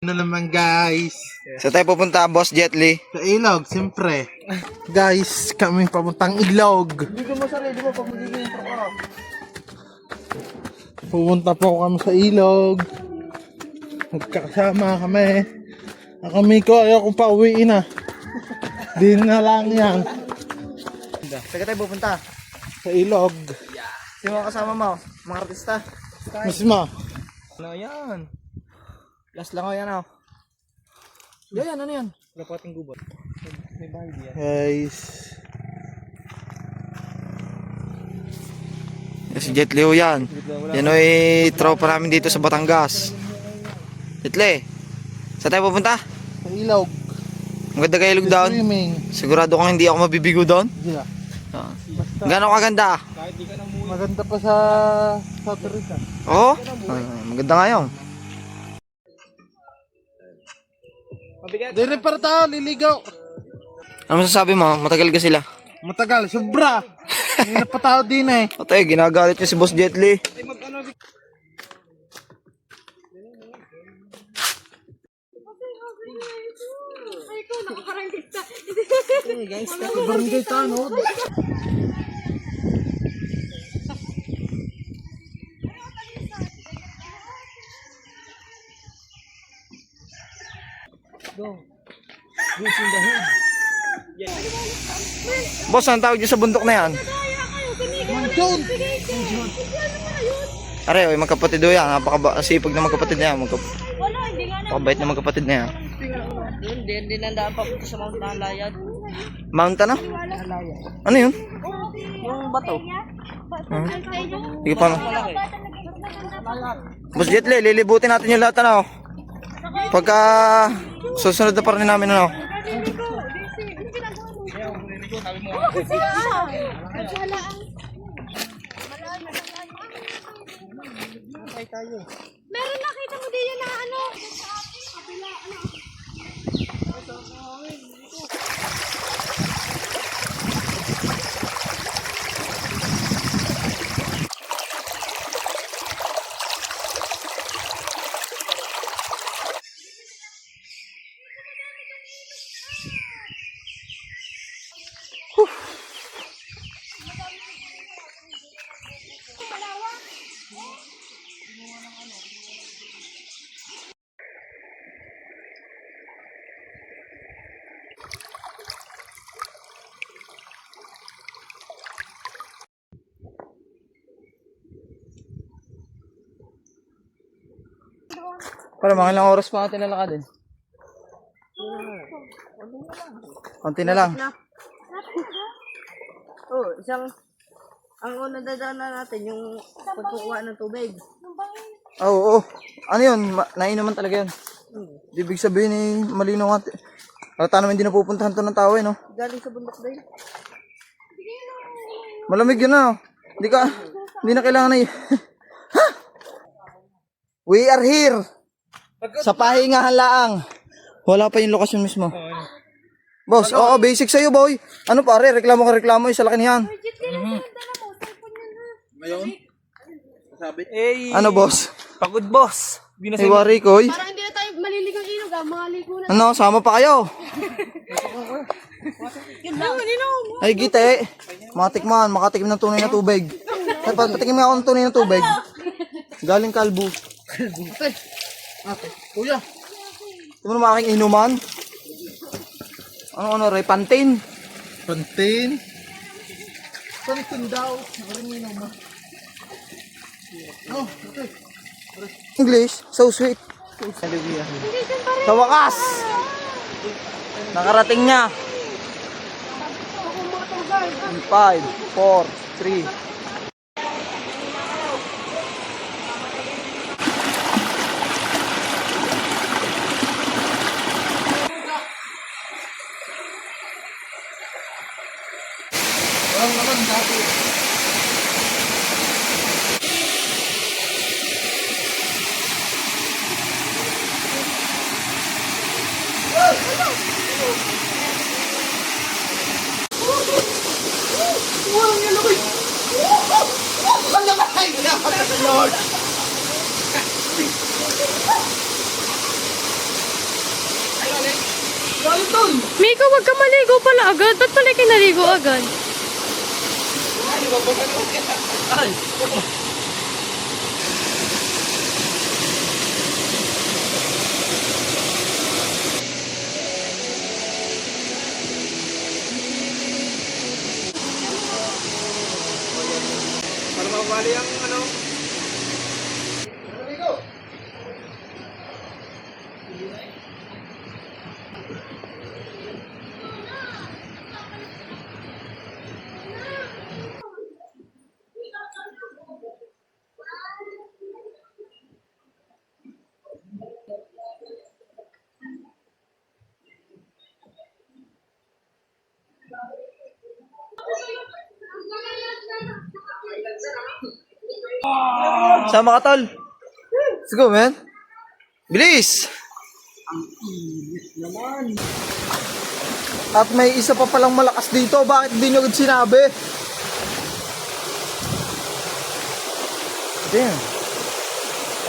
Ano naman guys? Saan tayo pupunta, Boss Jetly? Sa ilog, siyempre. Guys, kami papuntang ilog. Hindi mo sarili mo pag magiging tropa. Pupunta po kami sa ilog. Magkakasama kami. Ako Miko, ayaw kong pauwiin na. Di na lang yan. Saan tayo pupunta? Sa ilog. Sino mga kasama mo? Mga artista? Mismo. Ano yan? Last lang ako yan ako. Yan, ano yan? Lapating gubat. May bahay yan. Guys. Si Jetly ho yan. Yan o tropa namin dito sa Batangas. Jetly, saan tayo pupunta? Sa ilog. Maganda kayo ilog down? Swimming. Sigurado kang hindi ako mabibigo doon? Yeah. Gano'ng kaganda? Maganda pa sa Turista. Oo? Maganda nga yun. Dire para tayo, liligaw. Ano masasabi mo? Matagal ka sila? Matagal, sobra. Hindi na pa tao din eh. Ate, ginagalit niya si Boss Jetly. Barangay Tanod. Boss, ang tawag niyo sa bundok na yan? Manjon. Are, oy, magkapatid do yan. Napakasipag na magkapatid na yan. Wala, hindi nga na. Napakabait na magkapatid na yan. Hindi nandaan pa punta sa Mount Nalayad. Mount ano? Ano yun? Yung bato. Sige pa no. Boss Jetly, lilibutin natin yung lahat ano. Pagka susunod na pa rin namin ano. Meron nakita mo din yun na ano. Para mga ilang oras pa natin lalakadin. Konti na lang. Oh, ang una dadaanan natin yung pagkukuha ng tubig. Oo, oo. Ano yun? Nainuman talaga yun. Ibig sabihin malinaw nga. Halata naman hindi na pupuntahan to ng tao no? Galing sa bundok din. Malamig yun na. Hindi na kailangan na Ha? We are here. Sa pahingahan laang. Wala pa yung lokasyon mismo. Boss, oo, basic sa'yo boy. Ano pare, reklamo ka reklamo, isa laki niyan. Ngayon? Sabit. Ano boss? Pagod boss. Hey, wari koy. Parang hindi na tayo maliligang ilog maligo na. Ano, sama pa kayo. Yun lang. Ay, gite. Matikman, makatikim ng tunay na tubig. Ay, patikim nga ako ng tunay na tubig. Galing kalbo. Ate, kuya. Ito mo naman aking inuman. Ano, Ray? Pantin. Pantin. Pantin daw. Nakaringin mo. Oh, okay. English, so sweet. Sa wakas, nakarating niya. 5, 4, 3. Walang naman dati. Miko, wag ka maligo pala agad. Ba't pala kayo naligo agad? Para mabali ang ano. Sama ka, tol. Let's go, man. Bilis! At may isa pa palang malakas dito. Bakit di nyo agad sinabi? Damn.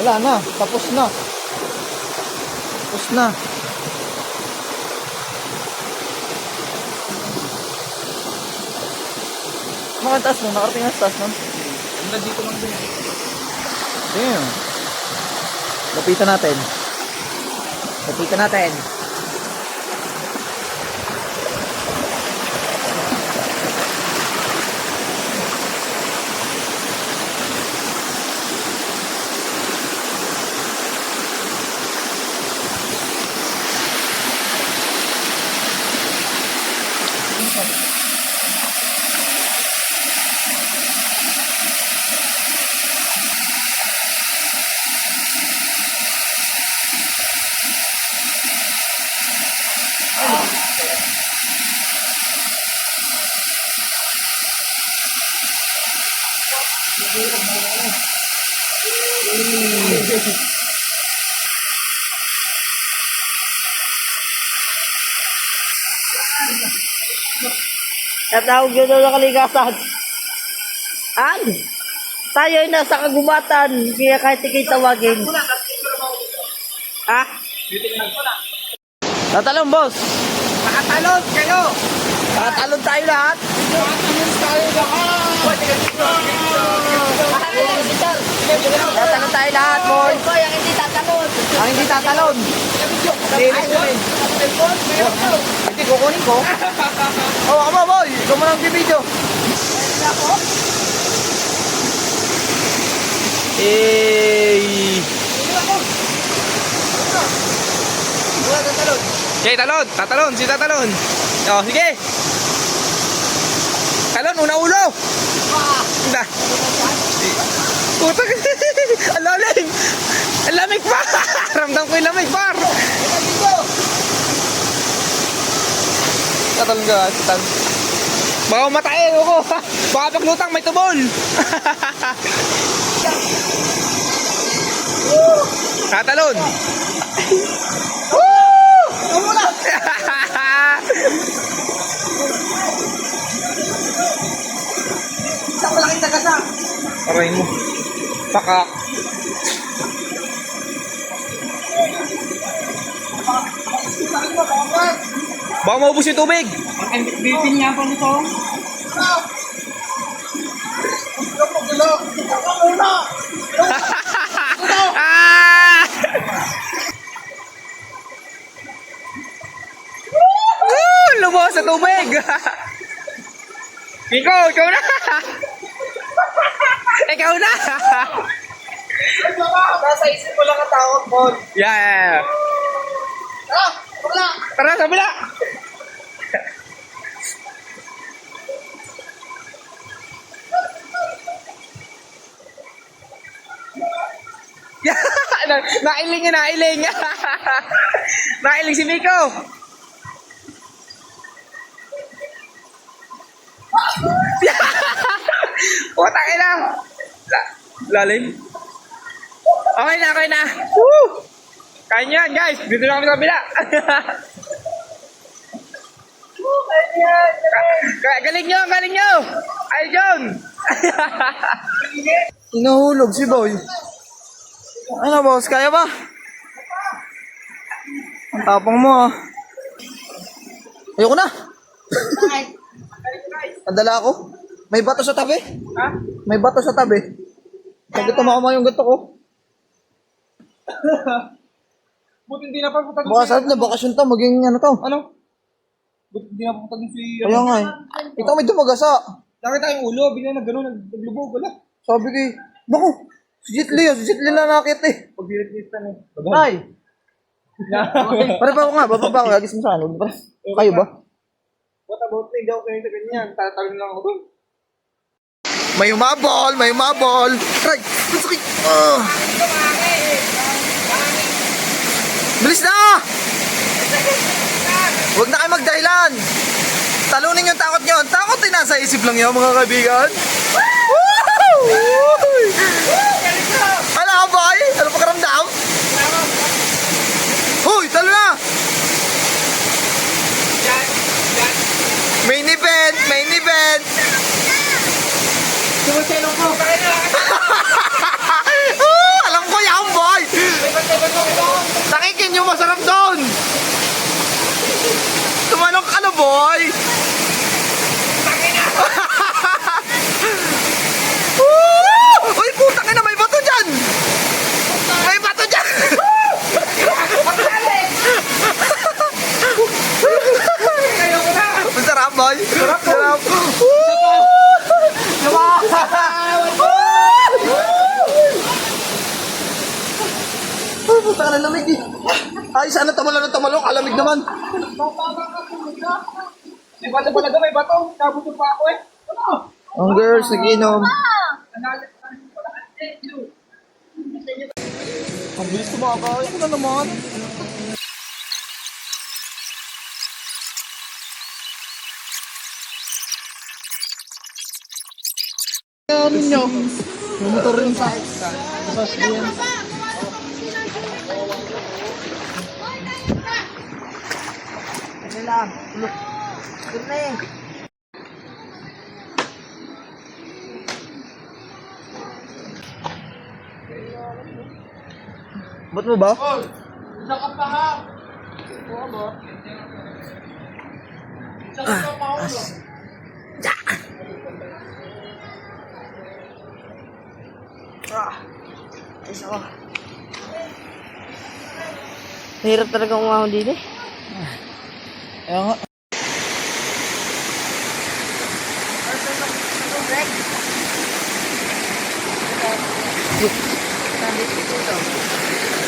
Wala na. Tapos na. Tapos na. Mga taas mo. Nakarating ang taas mo. Dito lang din. Damn. Lapitan natin. Lapitan natin. Natawag yun na kalikasan. An? Tayo ay nasa kagubatan, kaya kahit ikay tawagin. Ha? Tatalon, boss. Makatalon kayo! Tatalon tayo lahat. Tatalon tayo lahat, boy. Boy, ang hindi tatalon. Ang hindi tatalon. Hindi, kukunin ko. Oh, ako boy. Ikaw mo lang bibidyo. Eh. Okay, talon. Tatalon. Si tatalon. Oh, sige. Talon, una ulo. Na. Putang. Ang lalim. Ang lamig pa. Ramdam ko yung lamig, par. Tatalon ka, tatalon. Baka umatayin ako. Baka paglutang may tubol. Tatalon. Woo! Umula. Isang malaking tagasa. Aray mo. Saka. Baka maubos yung tubig. Bipin nga po nito. Ah! Lubos sa tubig. Ikaw na. Ikaw na. Nasa isip ko lang ang tawag, Paul. Yeah. Tara, sa bila. Nailing niya, nailing. Nailing si Miko. Putang ina. Lalim. Okay na, okay na. Woo! Kaya nyo yan, guys. Dito na kami sa kabila. Galing nyo, galing nyo. Ay, John. Inuhulog si Boy. Ano, boss? Kaya ba? Ang tapang mo, ah. Ayoko na. Nadala ako. May bato sa tabi. Ha? May bato sa tabi. Pag tumama yung gato ko. Buti hindi na papunta doon Baka sarap na bakasyon to. Maging ano to. Ano? Buti hindi na papunta doon si... Kaya nga eh. Ito may dumagasa. Nakita tayong ulo, bigla na gano'n, naglubog, wala. Sabi ko eh. Naku. Si Jet Li na nakit eh. Pag binitnistan eh. Ay. Pare ba ako nga? Bababa ako. Agis mo sa ano. Pare. Kayo ba? What about me? Hindi ako kanina ganyan. Tatalon lang ako doon. May umabol. May umabol. Aray. Ang sakit. Bilis na! Huwag na kayo magdahilan. Talunin yung takot nyo. Ang takot ay nasa isip lang yun, mga kaibigan. Ano ka, boy? Ano pa karamdam? Hoy, talo na! Main event! Main event! Sumaselong ko. Alam ko yan, boy! Takikin yung masarap doon! Tumalong ka na, boy! Uy, putang ina, may bato dyan! May bato dyan! Masarap, boy! Masarap! Oh, putang ina, lamig eh! Ay, sana tumalon ng tumalon, kalamig naman! May bato pala doon, may bato. Nabuto pa ako eh. Ano? Ang girls, naginom. Ang bilis kumakain. Ano na naman? Ano nyo? May motor rin sa Ano lang? Look. Good na eh. Ba't mo ba? Isa ka pa ha. Oo ba? Isa ka pa Paolo. Ayos ako. Mahirap talaga umahon din eh. Kaya nga.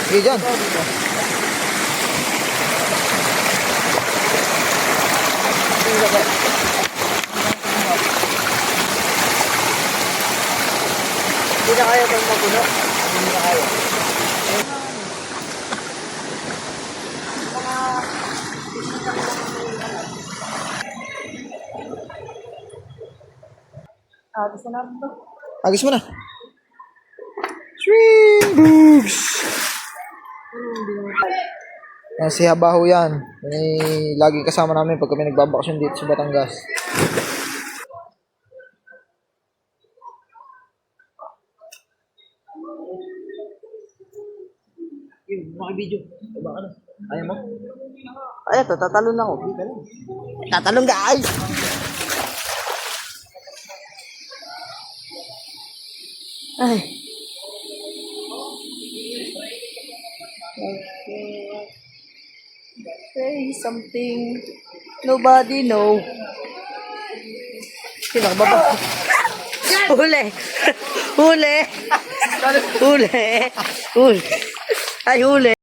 Sige dyan. Hindi na kaya pag magulo. Hindi na kaya. Gusto namin to. Agis mo na. Swing boogs! Yan, si Habaho yan. Yan ay laging kasama namin pag kami nagbabakasyon dito sa Batangas. Makibidyo. Baka na. Ayaw mo? Ay, ito. Tatalon ako. Tatalon guys! Ay. Say something. Nobody know. Sino ka ba? Huli! Huli! Huli! Huli! Ay, huli!